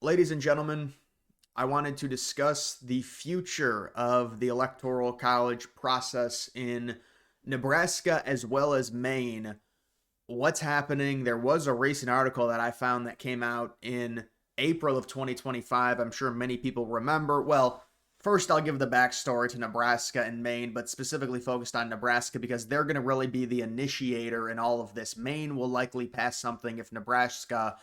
Ladies and gentlemen, I wanted to discuss the future of the Electoral College process in Nebraska as well as Maine. What's happening? There was a recent article that I found that came out in April of 2025. I'm sure many people remember. Well, first, I'll give the backstory to Nebraska and Maine, but specifically focused on Nebraska because they're going to really be the initiator in all of this. Maine will likely pass something if Nebraska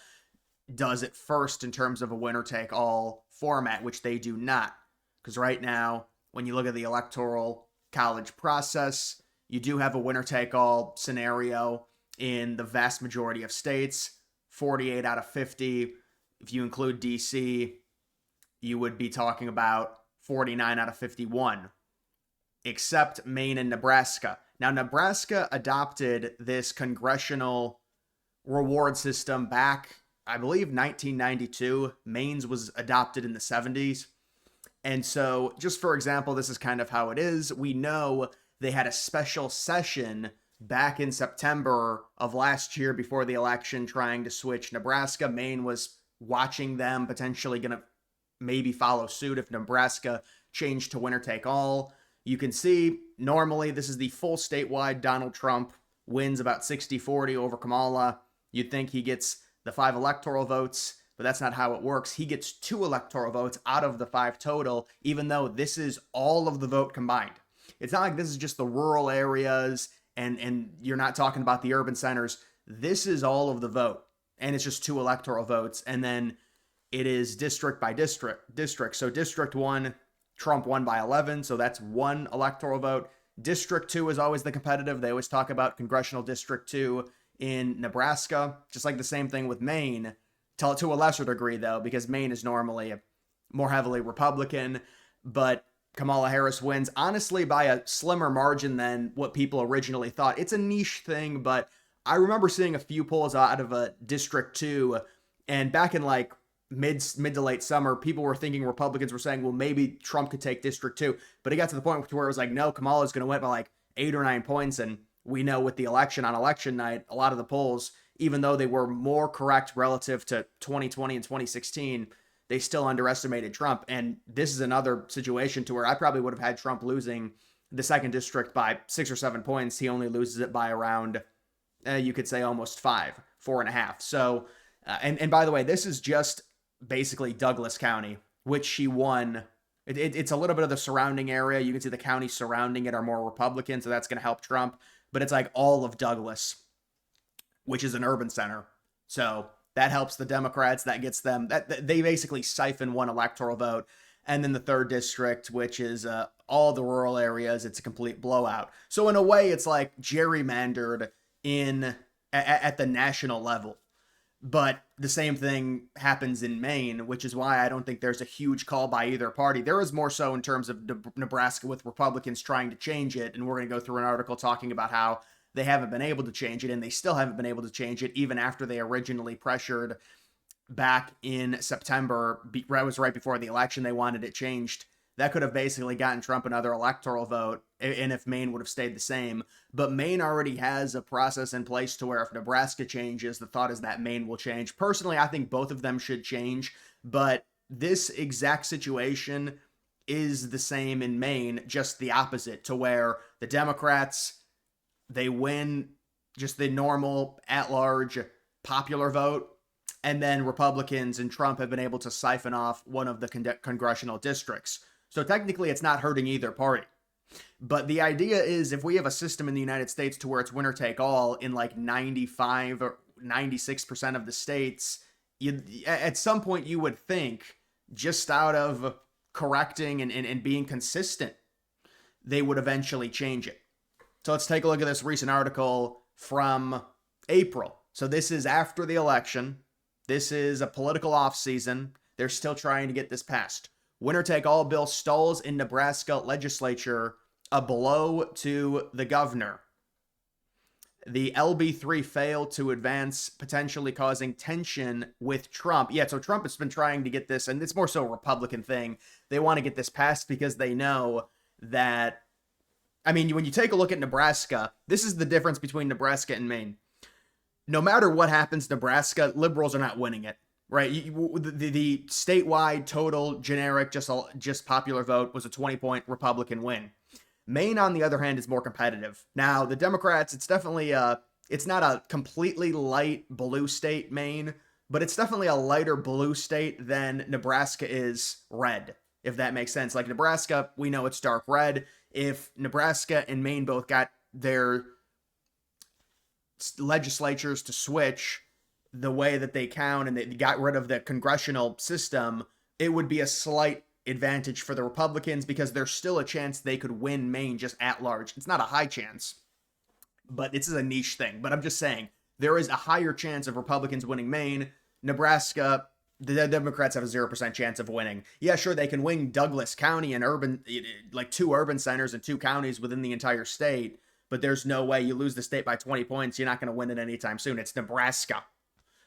does it first in terms of a winner take all format, which they do not. Because right now, when you look at the electoral college process, you do have a winner take all scenario in the vast majority of states, 48 out of 50. If you include DC, you would be talking about 49 out of 51, except Maine and Nebraska. Now, Nebraska adopted this congressional reward system back, I believe, 1992. Maine's was adopted in the 70s. And so, just for example, this is kind of how it is. We know they had a special session back in September of last year before the election trying to switch Nebraska. Maine was watching them, potentially going to maybe follow suit if Nebraska changed to winner take all. You can see normally this is the full statewide. Donald Trump wins about 60-40 over Kamala. You'd think he gets the 5 electoral votes, but that's not how it works. He gets 2 electoral votes out of the 5 total, even though this is all of the vote combined. It's not like this is just the rural areas and you're not talking about the urban centers. This is all of the vote, and it's just 2 electoral votes, and then it is district by district. So District 1, Trump won by 11, so that's 1 electoral vote. District 2 is always the competitive. They always talk about Congressional District 2 in Nebraska, just like the same thing with Maine, to a lesser degree, though, because Maine is normally more heavily Republican, but Kamala Harris wins, honestly, by a slimmer margin than what people originally thought. It's a niche thing, but I remember seeing a few polls out of a District 2, and back in like mid to late summer, people were thinking Republicans were saying, well, maybe Trump could take District 2, but it got to the point where it was like, no, Kamala's going to win by like 8 or 9 points, and we know with the election on election night, a lot of the polls, even though they were more correct relative to 2020 and 2016, they still underestimated Trump. And this is another situation to where I probably would have had Trump losing the 2nd district by 6 or 7 points. He only loses it by around, you could say almost 5, 4.5. So, and by the way, this is just basically Douglas County, which she won. It's a little bit of the surrounding area. You can see the counties surrounding it are more Republican, so that's going to help Trump. But it's like all of Douglas, which is an urban center. So that helps the Democrats. That gets them, that they basically siphon 1 electoral vote. And then the 3rd district, which is all the rural areas, it's a complete blowout. So in a way, it's like gerrymandered at the national level. But the same thing happens in Maine, which is why I don't think there's a huge call by either party. There is more so in terms of Nebraska with Republicans trying to change it. And we're going to go through an article talking about how they haven't been able to change it, and they still haven't been able to change it, even after they originally pressured back in September. It was right before the election. They wanted it changed. That could have basically gotten Trump another electoral vote, and if Maine would have stayed the same. But Maine already has a process in place to where if Nebraska changes, the thought is that Maine will change. Personally, I think both of them should change, but this exact situation is the same in Maine, just the opposite, to where the Democrats, they win just the normal at-large popular vote, and then Republicans and Trump have been able to siphon off one of the congressional districts. So technically, it's not hurting either party. But the idea is if we have a system in the United States to where it's winner take all in like 95 or 96% of the states, at some point you would think, just out of correcting and being consistent, they would eventually change it. So let's take a look at this recent article from April. So this is after the election. This is a political offseason. They're still trying to get this passed. Winner-take-all bill stalls in Nebraska legislature, a blow to the governor. The LB3 failed to advance, potentially causing tension with Trump. Yeah, so Trump has been trying to get this, and it's more so a Republican thing. They want to get this passed because they know that, I mean, when you take a look at Nebraska, this is the difference between Nebraska and Maine. No matter what happens, Nebraska, liberals are not winning it. right? The statewide total generic just popular vote was a 20-point Republican win. Maine, on the other hand, is more competitive. Now, the Democrats, it's definitely it's not a completely light blue state, Maine, but it's definitely a lighter blue state than Nebraska is red, if that makes sense. Like Nebraska, we know it's dark red. If Nebraska and Maine both got their legislatures to switch the way that they count and they got rid of the congressional system, it would be a slight advantage for the Republicans because there's still a chance they could win Maine just at large. It's not a high chance, but this is a niche thing. But I'm just saying there is a higher chance of Republicans winning Maine. Nebraska, the Democrats have a 0% chance of winning. Yeah, sure, they can win Douglas County and urban, like 2 urban centers and 2 counties within the entire state, but there's no way you lose the state by 20 points. You're not going to win it anytime soon. It's Nebraska,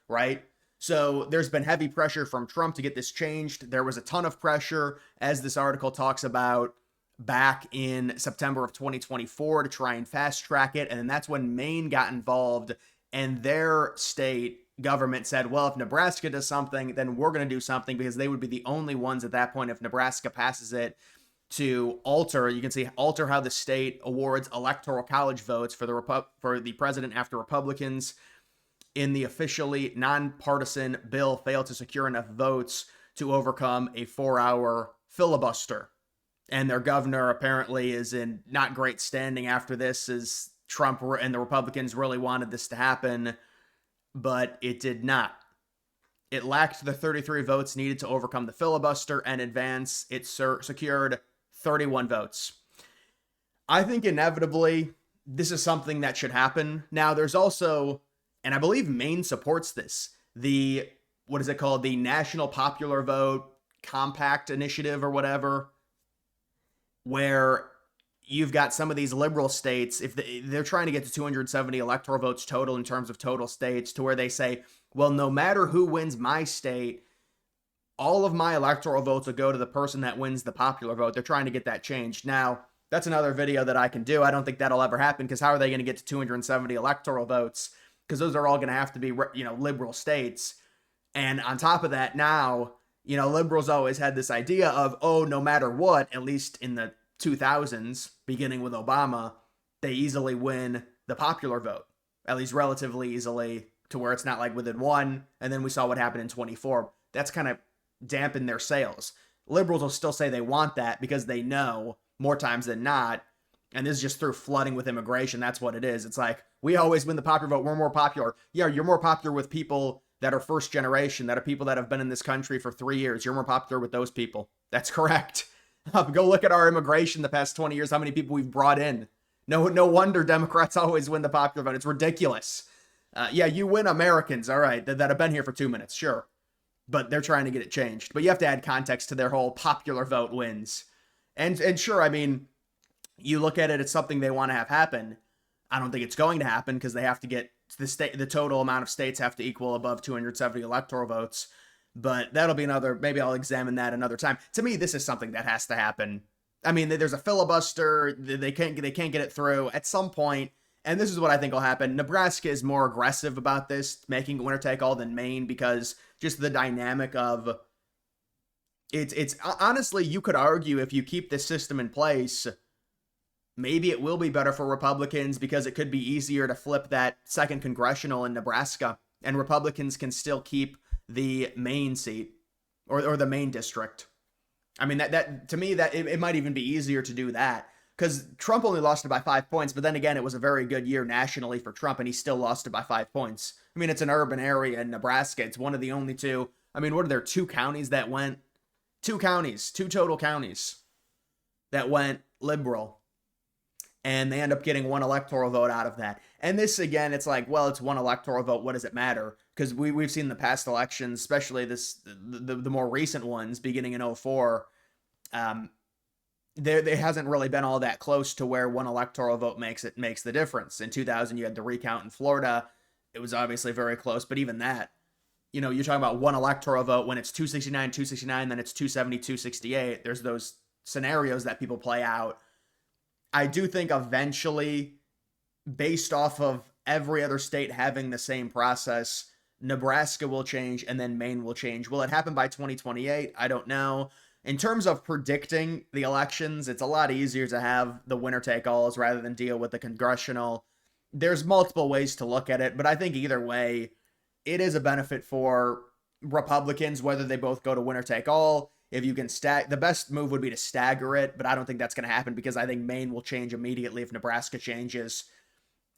right? So there's been heavy pressure from Trump to get this changed. There was a ton of pressure, as this article talks about, back in September of 2024 to try and fast track it. And that's when Maine got involved and their state government said, well, if Nebraska does something, then we're going to do something, because they would be the only ones at that point, if Nebraska passes it, to alter, you can see, alter how the state awards electoral college votes for the president after Republicans in the officially nonpartisan bill failed to secure enough votes to overcome a 4-hour filibuster. And their governor apparently is in not great standing after this, as Trump and the Republicans really wanted this to happen, but it did not. It lacked the 33 votes needed to overcome the filibuster and advance. It secured 31 votes. I think inevitably this is something that should happen. Now, there's also, and I believe Maine supports this, the, what is it called? The National Popular Vote Compact Initiative or whatever, where you've got some of these liberal states, if they're trying to get to 270 electoral votes total in terms of total states, to where they say, well, no matter who wins my state, all of my electoral votes will go to the person that wins the popular vote. They're trying to get that changed. Now, that's another video that I can do. I don't think that'll ever happen, because how are they going to get to 270 electoral votes? Because those are all going to have to be, liberal states. And on top of that, now, liberals always had this idea of, oh, no matter what, at least in the 2000s, beginning with Obama, they easily win the popular vote, at least relatively easily, to where it's not like within one. And then we saw what happened in 24. That's kind of dampened their sails. Liberals will still say they want that because they know more times than not, and this is just through flooding with immigration. That's what it is. It's like, we always win the popular vote. We're more popular. Yeah, you're more popular with people that are first generation, that are people that have been in this country for 3 years. You're more popular with those people. That's correct. Go look at our immigration the past 20 years, how many people we've brought in. No wonder Democrats always win the popular vote. It's ridiculous. Yeah, you win Americans, all right, that have been here for 2 minutes, sure. But they're trying to get it changed. But you have to add context to their whole popular vote wins. And sure, I mean, you look at it, it's something they want to have happen. I don't think it's going to happen, because they have to get the total amount of states have to equal above 270 electoral votes. But that'll be another, maybe I'll examine that another time. To me, this is something that has to happen. I mean, there's a filibuster. They can't get it through at some point. And this is what I think will happen. Nebraska is more aggressive about this, making it winner take all, than Maine, because just the dynamic of it's honestly, you could argue, if you keep this system in place, maybe it will be better for Republicans, because it could be easier to flip that second congressional in Nebraska, and Republicans can still keep the Maine seat or the Maine district. I mean, that to me, that it might even be easier to do that, because Trump only lost it by 5 points. But then again, it was a very good year nationally for Trump, and he still lost it by 5 points. I mean, it's an urban area in Nebraska. It's one of the only two. I mean, what are there, 2 counties that went, 2 total counties that went liberal, and they end up getting 1 electoral vote out of that. And this, again, it's like, well, it's 1 electoral vote. What does it matter? Because we've seen the past elections, especially the more recent ones, beginning in 2004, there hasn't really been all that close to where 1 electoral vote makes the difference. In 2000, you had the recount in Florida. It was obviously very close, but even that, you're talking about 1 electoral vote when it's 269, then it's 270, 268. There's those scenarios that people play out. I do think eventually, based off of every other state having the same process, Nebraska will change, and then Maine will change. Will it happen by 2028? I don't know. In terms of predicting the elections, it's a lot easier to have the winner take alls rather than deal with the congressional. There's multiple ways to look at it, but I think either way, it is a benefit for Republicans, whether they both go to winner take all. If you can the best move would be to stagger it, but I don't think that's going to happen because I think Maine will change immediately if Nebraska changes.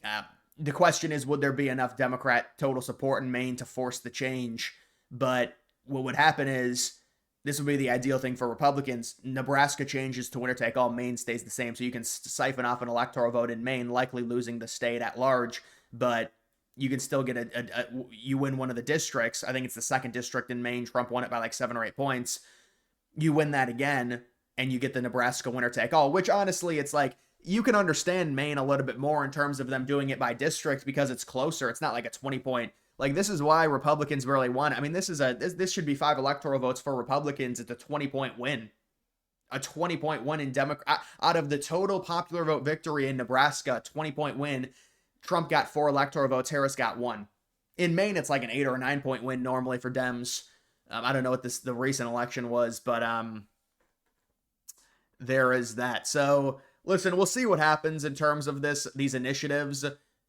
Uh, the question is, would there be enough Democrat total support in Maine to force the change? But what would happen is this would be the ideal thing for Republicans. Nebraska changes to winner take all, Maine stays the same. So you can siphon off an electoral vote in Maine, likely losing the state at large, but you can still get you win one of the districts. I think it's the second district in Maine. Trump won it by like 7 or 8 points. You win that again, and you get the Nebraska winner take all, which honestly, it's like, you can understand Maine a little bit more in terms of them doing it by district because it's closer. It's not like a 20-point. Like, this is why Republicans really won. I mean, this should be 5 electoral votes for Republicans. It's a 20-point win. A 20-point win in Democrat. Out of the total popular vote victory in Nebraska, 20-point win. Trump got 4 electoral votes. Harris got 1. In Maine, it's like an 8 or a 9-point win normally for Dems. I don't know what the recent election was, but there is that. So listen, we'll see what happens in terms of these initiatives.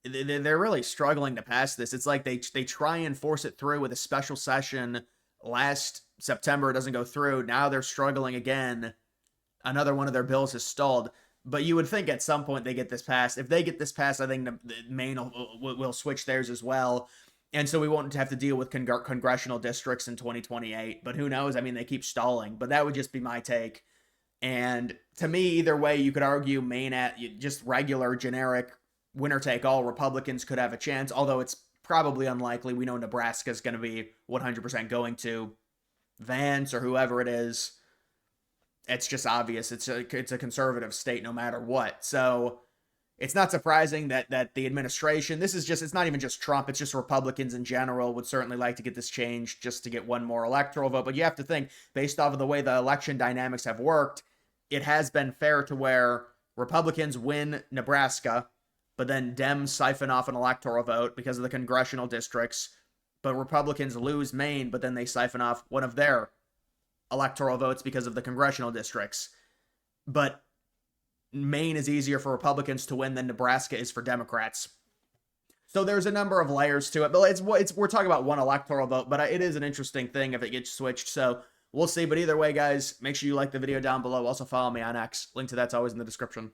They're really struggling to pass this. It's like they try and force it through with a special session last September. It doesn't go through. Now they're struggling again. Another one of their bills has stalled. But you would think at some point they get this passed. If they get this passed, I think Maine will switch theirs as well. And so we won't have to deal with congressional districts in 2028. But who knows? I mean, they keep stalling. But that would just be my take. And to me, either way, you could argue Maine at just regular, generic, winner-take-all Republicans could have a chance, although it's probably unlikely. We know Nebraska is going to be 100% going to Vance or whoever it is. It's just obvious. It's a conservative state no matter what. So it's not surprising that the administration, it's not even just Trump, it's just Republicans in general would certainly like to get this changed just to get one more electoral vote. But you have to think, based off of the way the election dynamics have worked, it has been fair to where Republicans win Nebraska, but then Dems siphon off an electoral vote because of the congressional districts, but Republicans lose Maine, but then they siphon off one of their electoral votes because of the congressional districts. But Maine is easier for Republicans to win than Nebraska is for Democrats. So there's a number of layers to it, but we're talking about one electoral vote, but it is an interesting thing if it gets switched. So we'll see. But either way, guys, make sure you like the video down below. Also follow me on X. Link to that's always in the description.